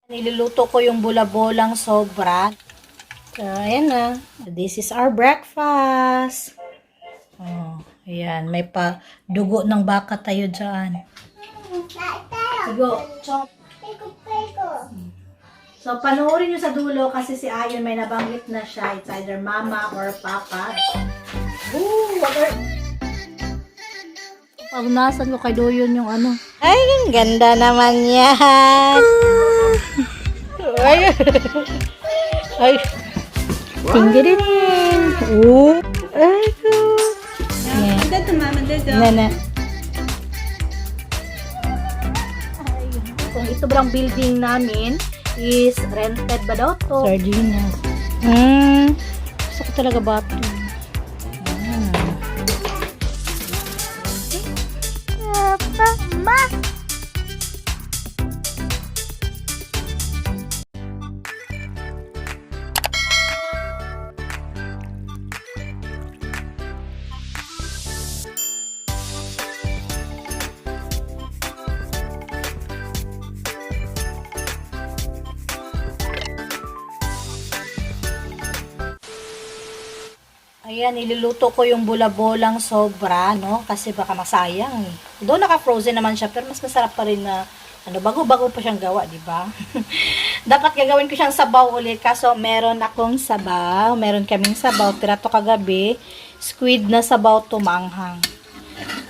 Niluluto ko yung bula-bolang sobra. So, ayan na. This is our breakfast. Oh, ayan. May pa dugo ng baka tayo dyan. Dugo. Chop. So, panoorin nyo sa dulo kasi si Ayon may nabanggit na siya. It's either mama or papa. Ooh, water. Pagnasan ko kay Doyon yung ano. Ay, ang ganda naman yan. Ay. Ay. Tinggirin. Oh. Ay, ko. Nana. Kung ito bang building namin is rented ba daw to? Sardinas. Gusto ko talaga bato. Ma! Ayan, niluluto ko yung bula-bolang sobra, no? Kasi baka masayang eh. Doon naka-frozen naman siya, pero mas masarap pa rin na, bago-bago pa siyang gawa, di ba? Dapat gagawin ko siyang sabaw ulit, kaso meron akong sabaw. Meron kaming sabaw, tira to kagabi. Squid na sabaw to manghang.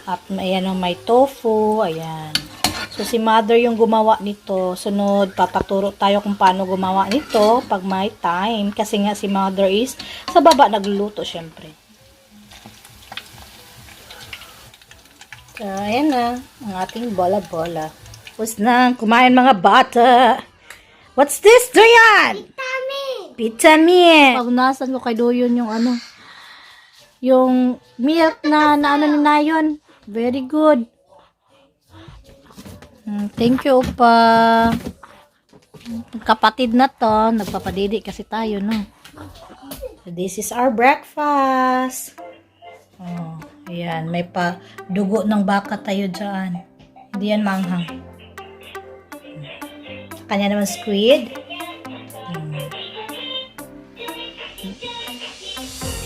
At ayan, may tofu, ayan. So, si mother yung gumawa nito. Sunod, papaturo tayo kung paano gumawa nito pag may time. Kasi nga si mother is sa baba nagluluto, syempre. So, ayan na. Ang ating bola-bola. Tapos na, kumain mga bata. What's this, Doyan? Vitamin! Vitamin! Pagnasan ko kay Doyon yung ano. Yung milk na ano ni Nayon. Very good. Thank you, Opa. Kapatid na to. Nagpapadidi kasi tayo, no? So, this is our breakfast. Oh, ayan. May pa dugo ng baka tayo dyan. Hindi yan manghang. Kanya naman squid.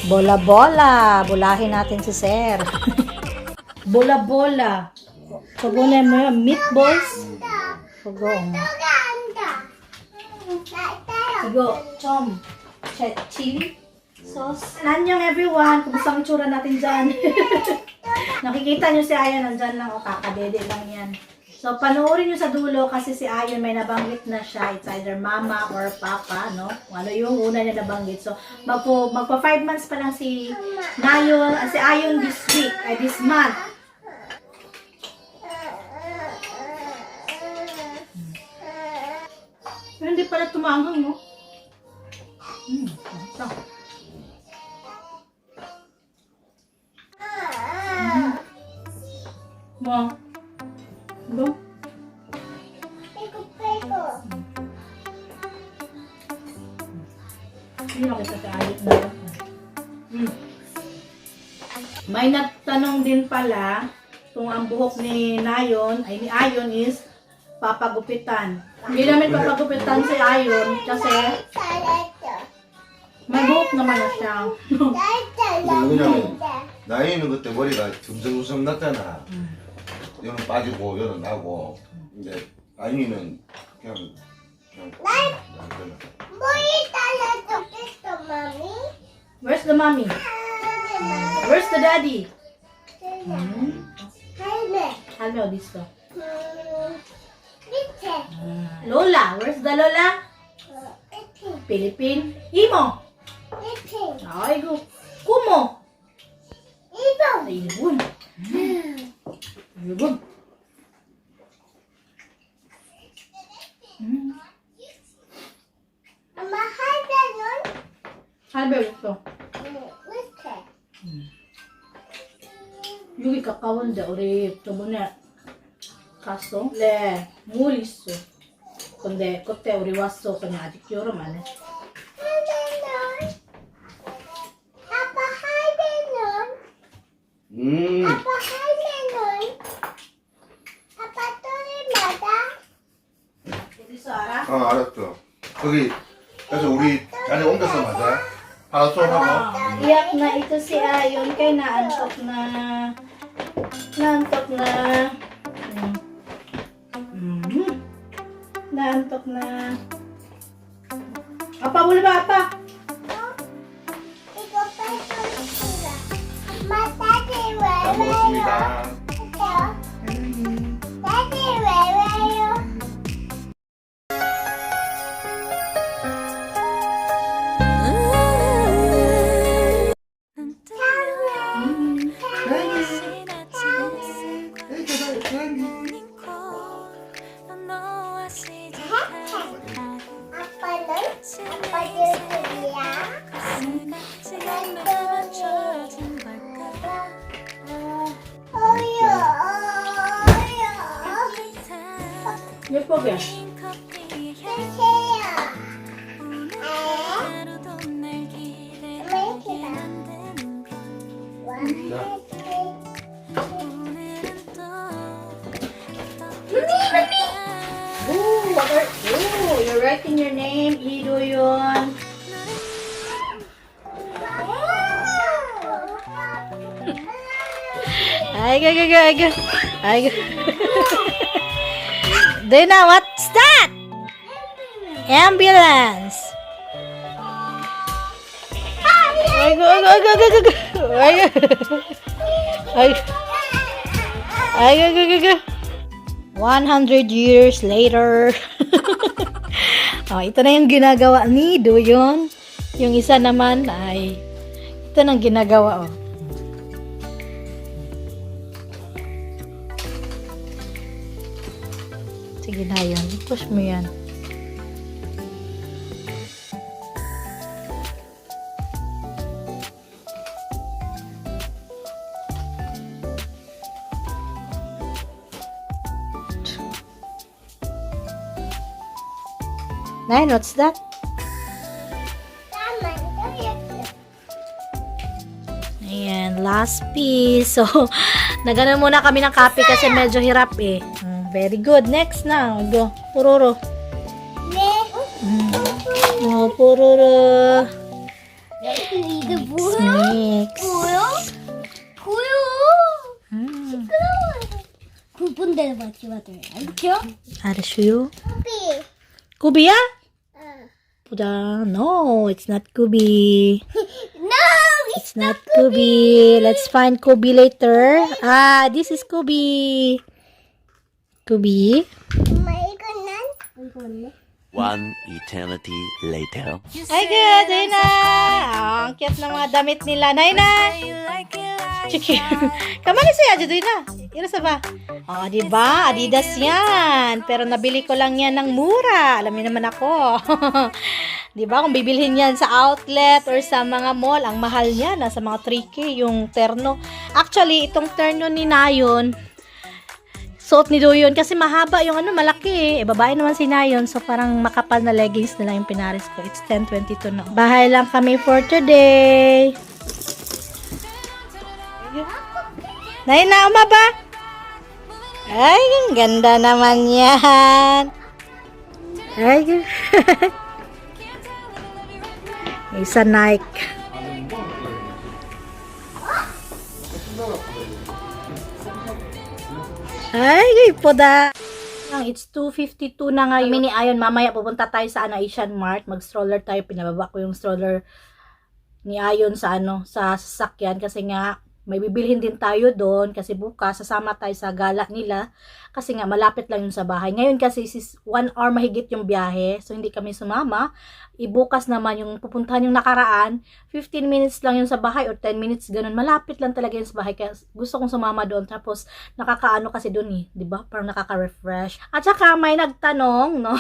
Bola-bola. Bulahin natin si Sir. Bola-bola. Pagkunin mo yung meatballs. Pagkunin mo. Sigo, chom. Chili sauce. Nanyang everyone. Kumusta ang tsura natin dyan? Nakikita nyo si Ayon. Nandyan lang. O, kakadede lang yan. So, panoorin nyo sa dulo kasi si Ayon may nabanggit na siya. It's either mama or papa, no? Ano yung una niya nabanggit. So, magpa 5 months pa lang si Nayon, si Ayon this week, this month. Pero hindi pala tumanghang, no? Ito. Wow. Go. Hindi na kita kaayot na. May nagtanong din pala kung ang buhok ni Nayon, ay ni Ayon is papagupitan. Hindi namin papagupitan si Ayon kasi may buhok naman na siya. 왜냐면 나이는 그때 머리가 듬성듬성 났잖아. 얘는 빠지고 얘는 나고. 근데 아이는 그냥 Where's the mommy? Where's the daddy? Halme o dito. Lola, where's the Lola? Philippine. Imo. Ay, go. Kumo. Ay, ibon. Ibon. Halme gusto. Yugi kakawon da ori tomo ne. Kaso le muliso. Konde kotte ori wasso kanya adik yoro mane. 알았어. 알았어. 거기 그래서 우리 자리 옮겼어 맞아? 하나 수업하고. Iyak na ito si Ayon kay naantok na. Naantok na. Naantok na. Apa, boleh ba, apa? 잘 먹었습니다. 예쁘게. You're writing your name, Ido yun. Ay, go. Ay, go. Dana, what's that? Ambulance. Ay, go. Ay, go. 100 years later. Oh, ito na yung ginagawa ni Doyon. Yung isa naman ay ito nang ginagawa, oh. Sige na yan. Push mo yan. Nine, what's that? Ayan, last piece. So, naganon muna kami ng copy kasi medyo hirap eh. Very good. Next na. Go. Puroro. Oh, puroro. Mix. 군분대를 맞지 마세요. 알죠? 알았어요. Kubiya? Puda. No, it's not Kubi. No, It's not Kubi. Let's find Kubi later. Ah, this is Kubi. Kubi. 이거는 One eternity later. Ay, good. Ayun na. Oh, ang cute ng mga damit nila. Nay na. Chiki. Kamali siya, Aja doon na. Irasa ba? Oh, di ba? Adidas yan. Pero nabili ko lang yan ng mura. Alam niyo naman ako. Di ba? Kung bibilhin yan sa outlet or sa mga mall, ang mahal niya. Nasa mga 3K yung terno. Actually, itong terno ni Nayon, suot ni Doyon kasi mahaba yung ano, malaki eh. Babae naman si Nayon, so parang makapal na leggings na lang yung pinaris ko. It's 10:22 na. Bahay lang kami for today. Nayon na, umaba. Ay, ang ganda naman yan. Ay, isa Nike. Ay, poda. It's 2:52 na ngayon. Kami ni Ayon, mamaya pupunta tayo sa Asian Mart. Mag-stroller tayo. Pinababa ko yung stroller ni Ayon sa sa sasakyan kasi nga may bibilhin din tayo doon kasi bukas sasama tayo sa gala nila kasi nga malapit lang yun sa bahay. Ngayon kasi 1 hour mahigit yung biyahe, so hindi kami sumama. Ibukas naman yung pupuntahan yung nakaraan, 15 minutes lang yun sa bahay or 10 minutes ganun. Malapit lang talaga yun sa bahay kaya gusto kong sumama doon. Tapos nakakaano kasi doon eh, 'di ba? Parang nakaka-refresh. At saka may nagtanong, no?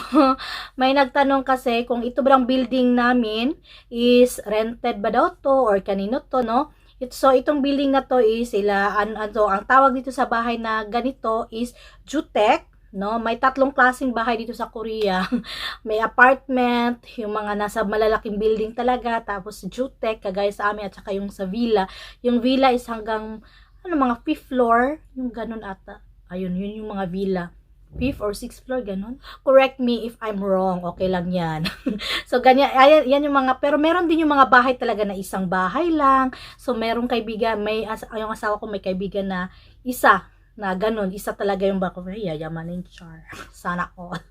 May nagtanong kasi kung ito bang building namin is rented ba daw to or kanino to, no? So, itong building na to is ang tawag dito sa bahay na ganito is Jutek, no? May 3 klaseng bahay dito sa Korea. May apartment, yung mga nasa malalaking building talaga, tapos Jutek, kagaya sa amin, at saka yung sa villa. Yung villa is hanggang, mga 5th floor, yung ganun ata. Ayun, yun yung mga villa. 5th or 6th floor, ganun. Correct me if I'm wrong, okay lang yan. So, ganyan, yan yung mga, pero meron din yung mga bahay talaga na isang bahay lang. So, merong kaibigan, yung asawa ko may kaibigan na isa, na ganun, isa talaga yung bako, yayamanin char, sana all.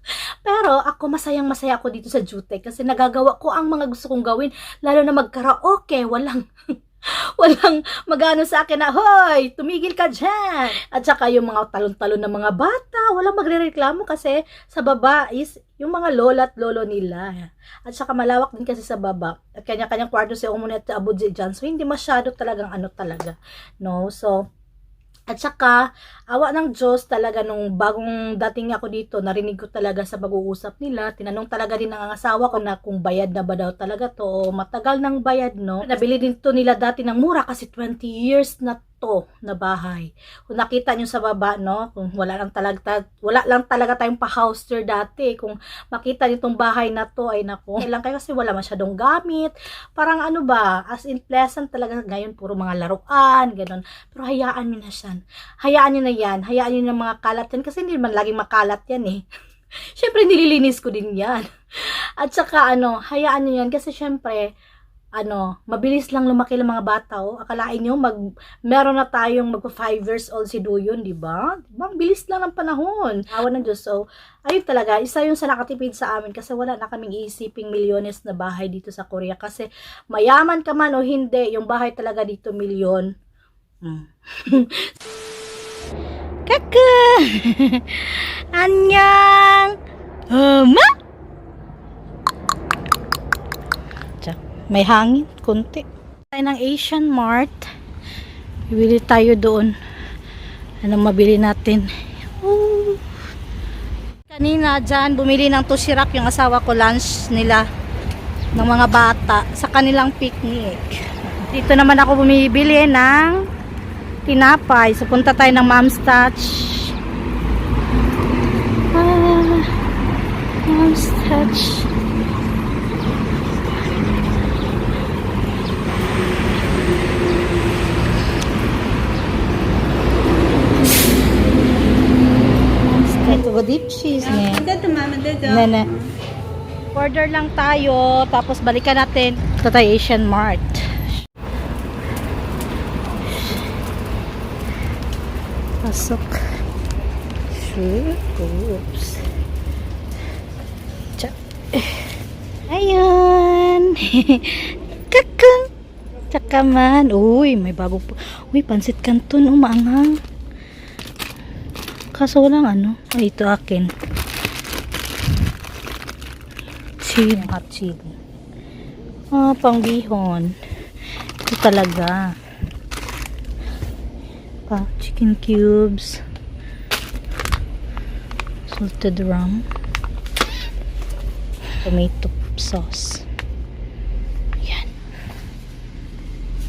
Pero, ako, masayang-masaya ako dito sa Jutec, kasi nagagawa ko ang mga gusto kong gawin, lalo na mag-karaoke, walang magano sa akin na, hoy, tumigil ka dyan. At saka yung mga talon-talon na mga bata, walang magre-reklamo kasi sa baba is yung mga lola at lolo nila. At saka malawak din kasi sa baba. At kanya-kanyang kwarto si Omunet at Abudji dyan. So, hindi masyado talagang ano talaga. No? So, at saka, awa ng Diyos talaga nung bagong dating ako dito, narinig ko talaga sa pag-uusap nila, tinanong talaga din ng asawa ko na kung bayad na ba daw talaga to, o matagal ng bayad, no? Nabili din to nila dati ng mura kasi 20 years na to na bahay. Kung nakita nyo sa baba, no, kung wala lang talaga tayong pa-house tour dati, kung makita nyo tong bahay na to, ay nako, lang kayo kasi wala masyadong gamit, parang ano ba, as in pleasant talaga ngayon, puro mga laruan, ganun, pero hayaan nyo na siya. Hayaan nyo na yan. Hayaan nyo na mga kalat yan. Kasi hindi man laging makalat yan eh. Siyempre, nililinis ko din yan. At saka, hayaan nyo yan. Kasi siyempre, mabilis lang lumaki ng mga bata. Oh. Akalain nyo, meron na tayong magpa 5 years old si Duyon, di ba? Diba? Bilis lang ng panahon. Awa ng Diyos. So, ayun talaga, isa yung sa nakatipid sa amin kasi wala na kaming iisiping milyones na bahay dito sa Korea. Kasi mayaman ka man o hindi, yung bahay talaga dito milyon. Kaka! Annyeong! Ma! May hangin, konti. Tayo ng Asian Mart. Bibili tayo doon. Anong mabili natin? Ooh. Kanina dyan, bumili ng tushirak yung asawa ko, lunch nila ng mga bata sa kanilang picnic. Dito naman ako bumibili ng tinapay. So, punta tayo ng Mom's Touch. Mom's Touch. Ito ba deep cheese ne? Nene. Order lang tayo, tapos balikan natin. Ito tayo Asian Mart. Pasok. Sure. Oops. Ayun. Kakang. Tsaka man. Uy, may bago po. Uy, pansit canton. Umaanghang. Kaso walang Ay, ito akin. Chili. Hot chili. Pangbihon. Ito talaga. Chicken cubes, salted rum, tomato sauce. Yan.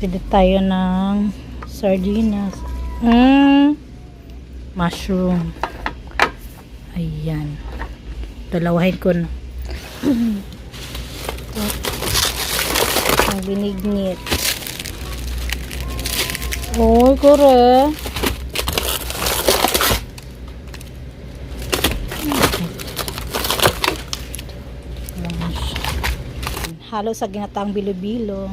Pili tayo ng sardinas. Mushroom. Ayan. Dalawahin ko na. Ang binignit. Oh, kore. Halo sa ginataang bilo-bilo.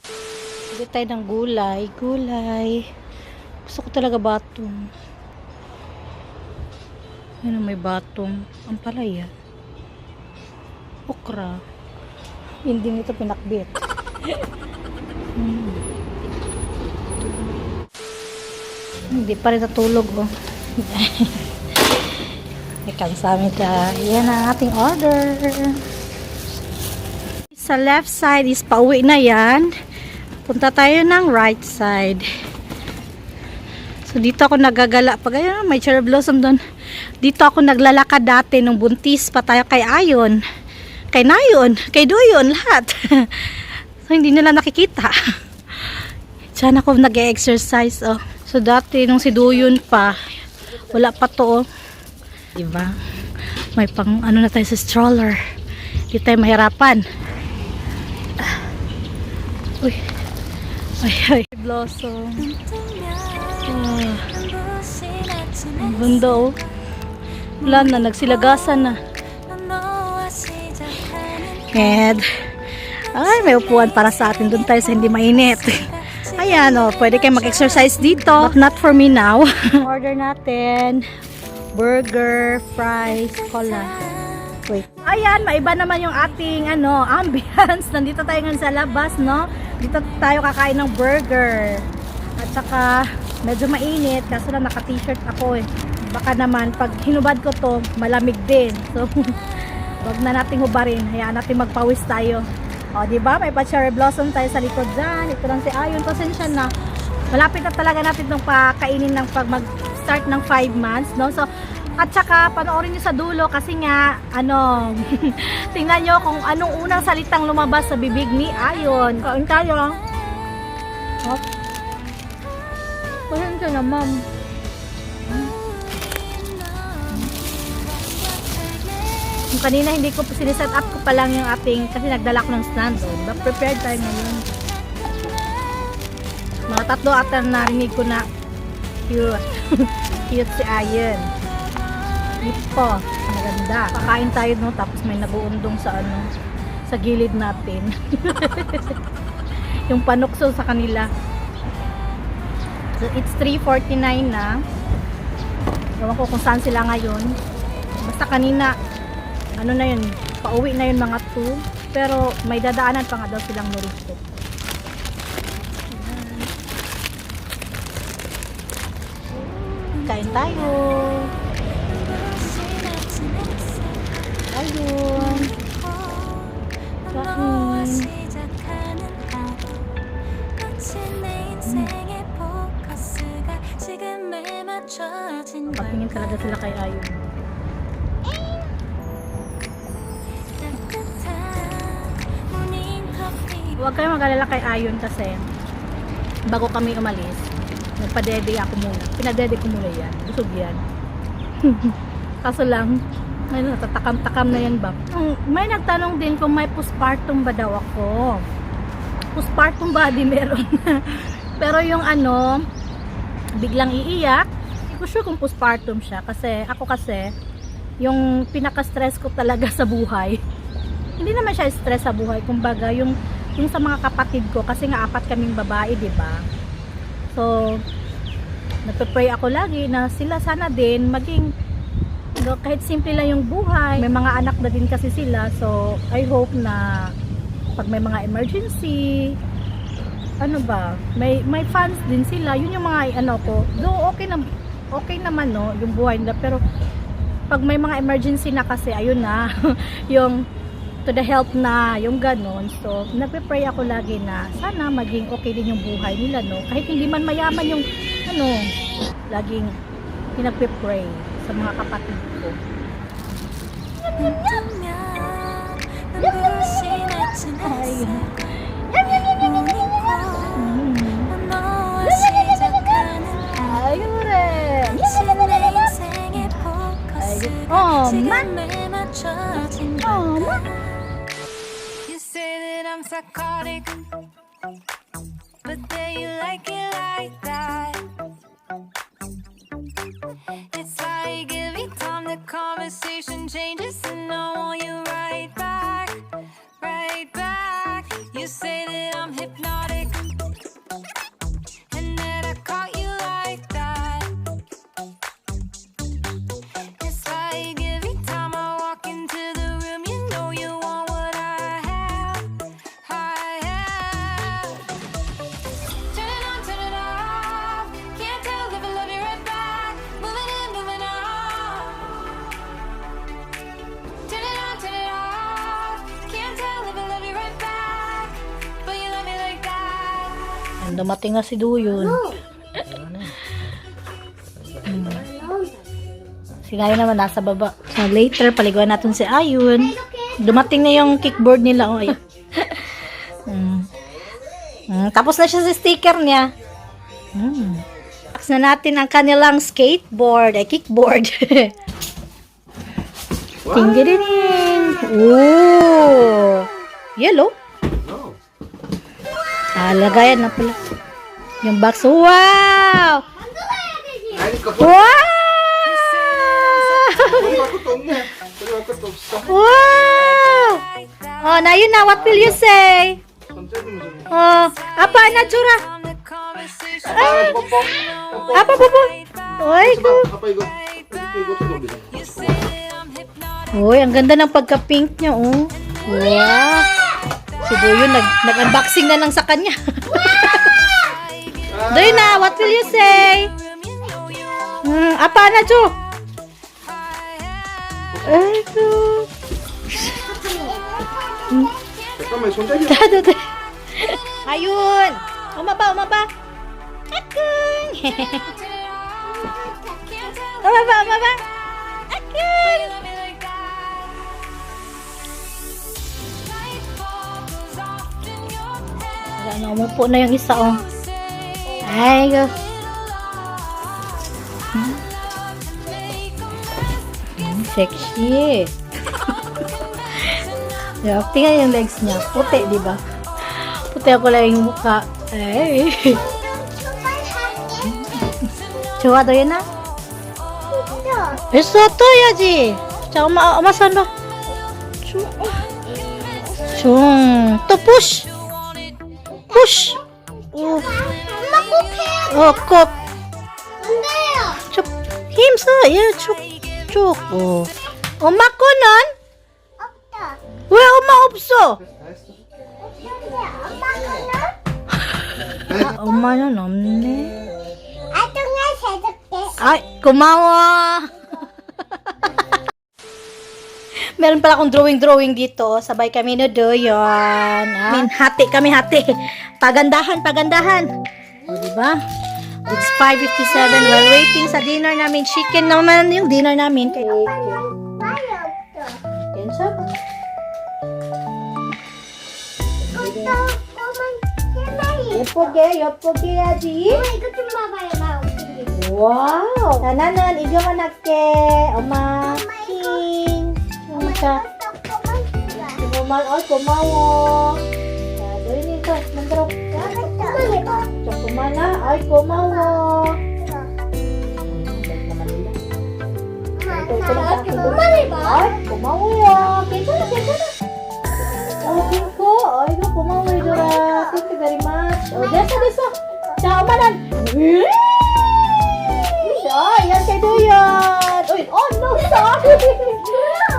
Pili tayo ng gulay. Gulay. Gusto ko talaga batong. May batong. Ang palaya. Okra. Hindi nito pinakbit. Hindi pa rin natulog Ikan sa amin yan ang ating order. Sa left side is pauwi na yan. Punta tayo ng right side. So dito ako nagagala. Pag ayun, may cherry blossom doon. Dito ako naglalakad dati nung buntis pa tayo kay Ayon. Kay Nayon. Kay Duyon. Lahat. So hindi nila nakikita. Diyan ako nag-exercise. So dati nung si Duyon pa, wala pa to. Diba? May pang na tayo sa stroller. Hindi tayo mahirapan. Uy. Ay. Blossom. Bunda, oh. Wala na, nagsilagasan na. And, ay, may upuan para sa atin. Doon tayo sa hindi mainit. Ayan, oh, pwede kayo mag-exercise dito. But not for me now. Order natin. Burger, fries, cola. Wait. Ayan, maiba naman yung ating ambience. Nandito tayo ngayon sa labas, no? Dito tayo kakain ng burger. At saka, medyo mainit. Kaso na naka-t-shirt ako eh. Baka naman, pag hinubad ko to, malamig din. So, wag na nating hubarin. Hayaan natin magpawis tayo. O, diba? May pa-cherry blossom tayo sa likod dyan. Ito lang si Ayon. Pasensya na. Malapit na talaga natin itong pakainin ng pag mag-start ng 5 months, no? So, at saka, panoorin nyo sa dulo kasi nga, tingnan nyo kung anong unang salitang lumabas sa bibig ni Ayon. Kain tayo. Hop. Pasensya na, ma'am. Yung kanina hindi ko siniset up ko pa lang yung ating, kasi nagdala ko ng stand, diba? Prepared tayo ngayon. Mga 3 ata narinig ko na cute. Cute si Ayon. Ito, maganda. Kakain tayo, no, tapos may nag-uundong sa sa gilid natin. Yung panukso sa kanila. So it's 3:49 na. Ewan ko kung saan sila ngayon. Basta kanina na yun, pauwi na yun mga 2, pero may dadaanan pa nga daw silang Norito. Kain tayo. Ayun. Kain. Pagtingin talaga sila kay Ayon. Huwag kayo mag-alala kay Ayon kasi bago kami umalis, nagpa-dede ako muna. Pinadede ko muna yan. Busog yan. Kaso lang, natatakam-takam na yan ba? May nagtanong din kung may postpartum ba daw ako. Postpartum body meron. Pero yung biglang iiyak, hindi ko sure kung postpartum siya. Kasi ako yung pinaka-stress ko talaga sa buhay. Hindi naman siya stress sa buhay. Kumbaga, yung sa mga kapatid ko, kasi nga 4 kaming babae, diba? So, nagpe-pray ako lagi na sila sana din maging kahit simple lang yung buhay. May mga anak na din kasi sila, so I hope na pag may mga emergency, may funds din sila. Yun yung mga ko. Though okay naman, no, yung buhay nila, pero pag may mga emergency na kasi, ayun na, yung to the help na, yung ganon. So, nagpe-pray ako lagi na sana maging okay din yung buhay nila, no? Kahit hindi man mayaman yung, laging pinagpe-pray sa mga kapatid ko. Ayun rin. Oh, man. Oh, man. You say that I'm psychotic, but then you like it like that. It's like every time the conversation changes and I want you right back, right back. You say that I'm hypnotic and that I caught you like that. It's like every time I walk into the room, you know you want what I have, I have. Turn it on, turn it off. Can't tell if I love you right back. Moving in, moving on. Turn it on, turn it off. Can't tell if I love you right back. But you love me like that. Dumating na si Duyon. Si Ayon naman nasa baba. So later, paliguan natin si Ayon. Dumating na yung kickboard nila. Oh, ayun. Tapos na siya sa sticker niya. Tapos na natin ang kanilang skateboard. Kickboard. Tinggirin. Oh! Yellow? Lagayan na pala. Yung box. Wow! Wow! Wow! Oh, na yun na. What will you say? Oh, apa na tsura? Ah, apa po? Oy, ko. Uy, ang ganda ng pagka-pink niya, oh. Wow. Si Doyo nag-unboxing na lang sa kanya. Doyo na, what will you say? Apa na, Chu? Ay, ko. Dado. Ayun. Umaba. Akun. Umaba. Akun. Wala na, umupo na yung isa, oh. Ay, go. Sexy. Yeah, tingnan yung legs niya. Puti, di ba? Puti ako lang yung mukha. Ay. Chua, do yun na? Eso, to, yaji. Tsaka, umasan ba? Chung. To, push. Push. Oh. Oh, cook. Chuk. Him, so. Yeah, chuk. Oh. Umako nun? 왜 엄마 없어? 엄마는 없네. Ay, kumawa. Meron pala akong drawing dito. Sabay kami na doon. Hati. Pagandahan. O, diba? It's 5:57. We're waiting sa dinner namin. Chicken naman yung dinner namin. Kensa ba? 예쁘게 해야지. 이거 좀 봐봐요. 나 어떻게. 와우. 자, 나는 이거만 할게. 엄마 킹. 그러니까 고마워. 자, 너희는 또 만들어. 조금만 나. 아이, 고마워. 아이, 고마워요. 괜찮아. 핑크. 아이고, 고마워, 얘들아. Thank you very much. 됐어. 자, 엄마는. Yan kay Duyan. Uy, oh no, sorry.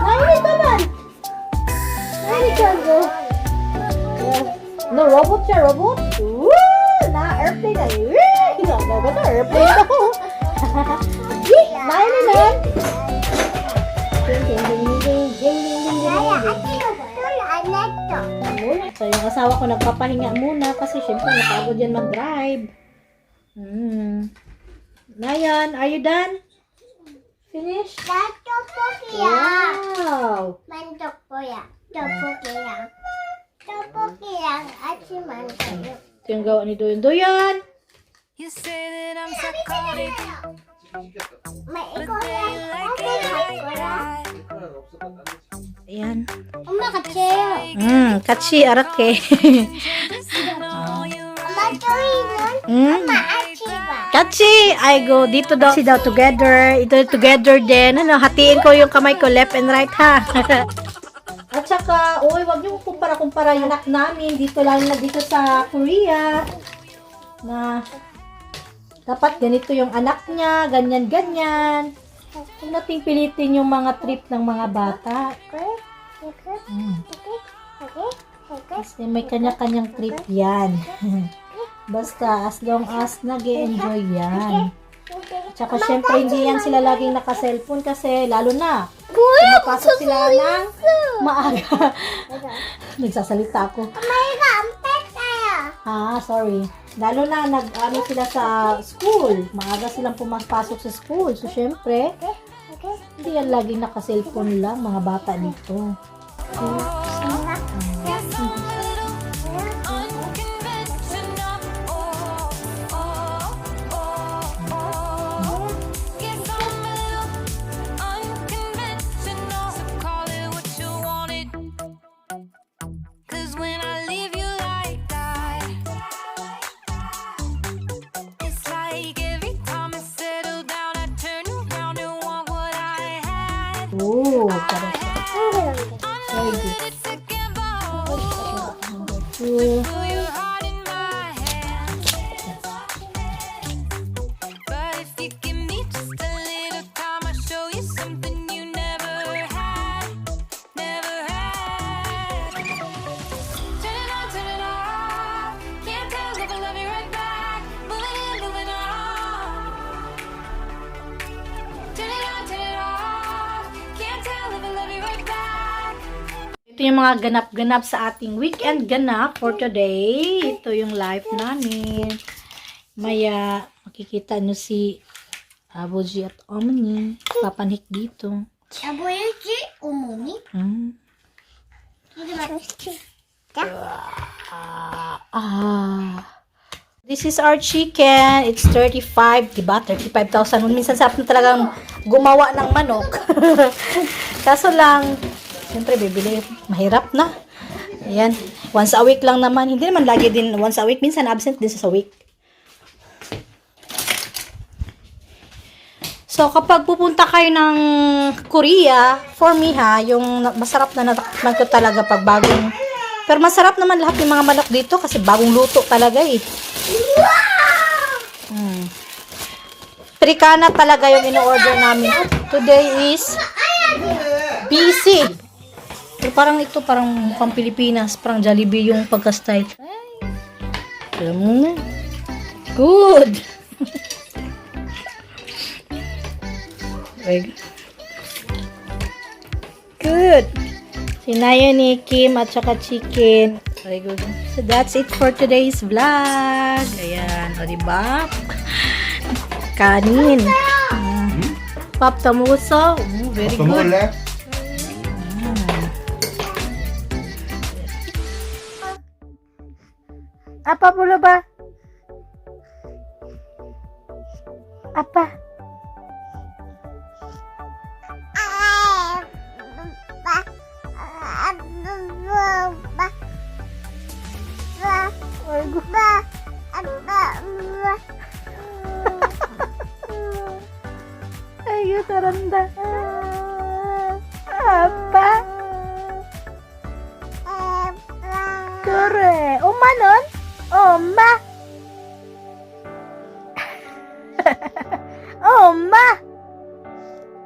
Nainit naman. No, robot siya, robot. Na-airplane na. Dapat na airplane ako. Nainit naman. So, yung asawa ko nagpapahinga muna kasi syempre napagod yan mag-drive. Nayan, are you done? Finish? Wow! 떡볶이랑 아침만 가요. Ito yung gawa ni Doyan. You say that I'm psychotic, 이거랑 like 떡볶이 it 갈 like 거야. that. Ayan. 엄마 같이 해요. Katsi, arake. 엄마 저희는 엄마 아침 봐. Katsi, I go dito daw. Sit daw together. Ito together din. Hatiin ko yung kamay ko left and right, ha? At saka, wag niyo kumpara-kumpara yung anak namin dito lang na dito sa Korea. Na dapat ganito yung anak niya, ganyan-ganyan. Huwag nating pilitin yung mga trip ng mga bata. Kasi may kanya-kanyang trip yan. Basta, as long as nag-e-enjoy yan. Tsaka, syempre, hindi yan sila laging naka-cellphone kasi, lalo na, pumapasok sila ng maaga. Nagsasalita ako. 엄마가 안 뺐어요. Sorry. Lalo na, nag-ano sila sa school. Maaga silang pumapasok sa school. So, syempre, hindi yan laging naka-cellphone lang, mga bata dito. Yes, I'm a little unconventional. Yes, I'm a little unconventional. So call it what you want it. 'Cause when I leave you like that, it's like every time I settle down, I turn around and want what I had. Oh, parang Cool. Feel your heart in my hand. But if you give me just a little time, I'll show you something you never had. Never had. Turn it on, turn it off. Can't tell if I love you right back. Moving in, moving on. Turn it on, turn it off. Can't tell if I love you right back. Ito yung mga ganap-ganap sa ating weekend ganap for today. Ito yung life namin. Maya, makikita nyo si Abuji at Omni. Papanik dito. 아버지 어머니? Hmm. 이리 말했지. This is our chicken. It's 35, diba? 35,000. Minsan sarap na talagang gumawa ng manok. Kaso lang, siyempre, bibili. Mahirap na. Ayan. Once a week lang naman. Hindi naman lagi din once a week. Minsan absent din sa week. So, kapag pupunta kayo ng Korea, for me ha, yung masarap na natakman ko talaga pag bagong. Pero masarap naman lahat ng mga manok dito kasi bagong luto talaga eh. Perikana talaga yung in-order namin. Today is busy. Pero parang ito, parang mukhang Pilipinas. Parang Jollibee yung pagka-style. Alam mo na. Good. Good. Sinaya ni Kim at saka chicken. Very good. So that's it for today's vlog. Ayan. O diba? Kanin. Pap tamuso. Very 또 good. 먹을래? Apa pula ba? Apa? Ayo taranda. Apa? Kore. Oma nun? Oma. Oma.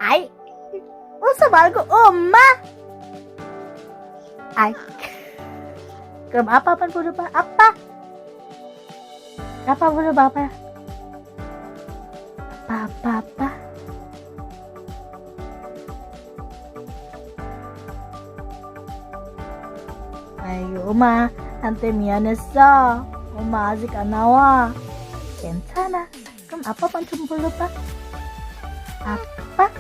Ay. Usa bago Oma. Ay. Kram apa pan pula ba? Apa? Apa pula ba pa? Apa? Ay, Oma. 한테 미안했어. 엄마 아직 안 나와. 괜찮아. 그럼 아빠만 좀 불러봐. 아빠?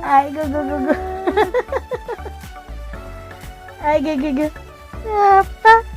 아이고, 아이고. 아빠?